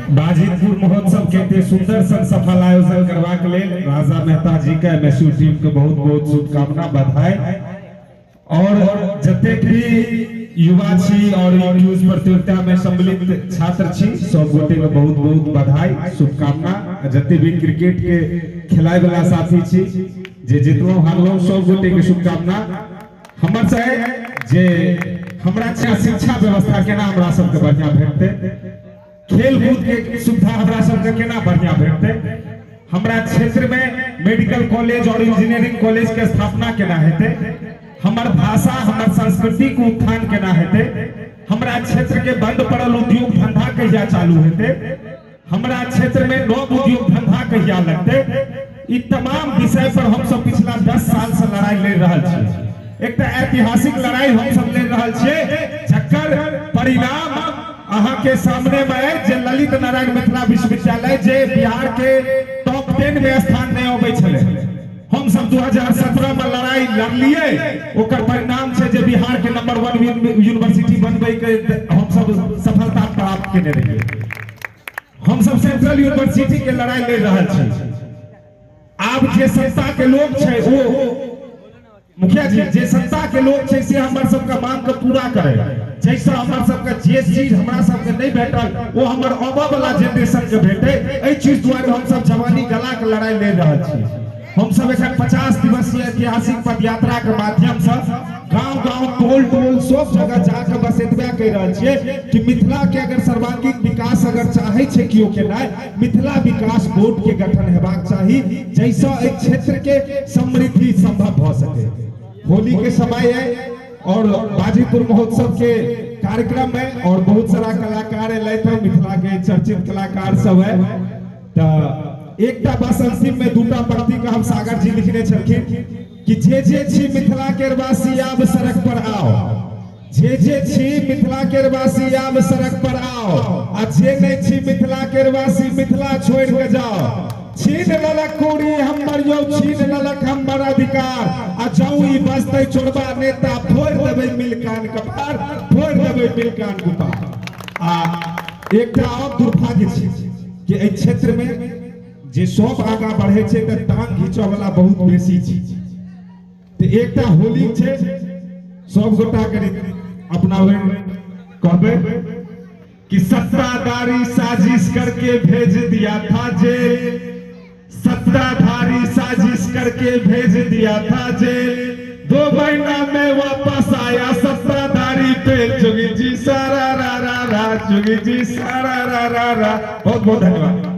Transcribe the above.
बाजितपुर महोत्सव के एते सुंदर सन सफल आयोजन करबाक लेल राजा मेहता जी के एमएसयू टीम के बहुत बहुत शुभकामना बधाई और जतेक भी युवा छी और क्विज प्रतियोगिता में सम्मिलित छात्र छी सब गोटे के बहुत बहुत बधाई शुभकामना। जते भी क्रिकेट के खिलाए वाला साथी छी जे जितलो हारलो सब गोटे के शुभकामना। हमर से जे हमरा शिक्षा व्यवस्था केना हमरा सबके बढ़िया भेटते, खेल कूद के सुविधा हमरा सबके केना बढ़िया भेटते, हमरा क्षेत्र में मेडिकल कॉलेज और इंजीनियरिंग कॉलेज के स्थापना केना हेते, हमर भाषा हमर संस्कृति के उत्थान केना हेते, हमरा क्षेत्र के बंद पड़ल उद्योग धंधा कहिया चालू हेते, हमरा क्षेत्र में नव उद्योग धंधा कहिया लगते, ई तमाम विषय पर हम सब पिछला 10 साल से लड़ाई लड़ रहल छी। एक ऐतिहासिक लड़ाई हम सब लड़ रहल छी जकर परिणाम अहाँ के सामने में है। जे ललित नारायण मिथिला विश्वविद्यालय जे बिहार के टॉप 10 में स्थान नहीं आबै छले, हम सब 2017 में लड़ाई लड़लिए, ओकर परिणाम छै जे बिहार के नंबर 1 यूनिवर्सिटी बनबै के हम सब सफलता प्राप्त केने रहिए। हम सब सेंट्रल यूनिवर्सिटी के लड़ाई लड़ रहल छी। आब जे सत्ता के लोग छै वो मुखिया जी जे सत्ता के लोग छै से हमर सबके मांग के पूरा करे, जैसे हमर सबके जे चीज हमरा सबके नहीं भेटल वो हमर आबा वाला जनरेशन के भेटे, ए चीज द्वारा हम सब जवानी गला के लड़ाई लड़ रहल छी। हम सब एखन 50 दिवसीय ऐतिहासिक पदयात्रा के माध्यम से गांव-गांव टोल-टोल सब जगह जाके बस एतबे कह रहल छियै कि मिथिला के अगर सर्वांगीण विकास अगर चाहे छै कियो के नै, मिथिला विकास बोर्ड के गठन हेबाक चाही जैसा एक क्षेत्र के समृद्धि संभव भ सके। होली के समय है और बाजितपुर महोत्सव के कार्यक्रम में और बहुत सारा कलाकार एलैथ है, मिथिला के चर्चित कलाकार सब है। तो एकटा बस अंतिम में दूटा पंक्ति का हम सागर जी लिखने छलखिन कि जे छी मिथिला के वासी आब सड़क पर आओ, जे छी मिथिला के वासी आब सड़क पर आओ, आ जे नहीं छी मिथिला के वासी मिथिला छोड़ के जाओ। छीन ललक कोरी हमर यौ छीन ललक हमर अधिकार, आ जाऊ ई बसतै चोरबा नेता फोड़ देबै मिलकान कपार, फोड़ देबै मिलकान गुपार। आ एकटा और दुर्भाग्य छै कि एहि क्षेत्र में जे सब आगा बढ़े छै त टांग घिचो वाला बहुत बेसी छै। तो एकटा होली छै सब गोटा के अपनावे कहबे कि सत्ताधारी साजिश करके भेज दिया था जेल, सत्ताधारी साजिश करके भेज दिया था जेल, 2 महीना में वापस आया सत्ताधारी पे जोगी जी सारा रा रा रा, जोगी जी सारा रा रा रा। बहुत बहुत धन्यवाद।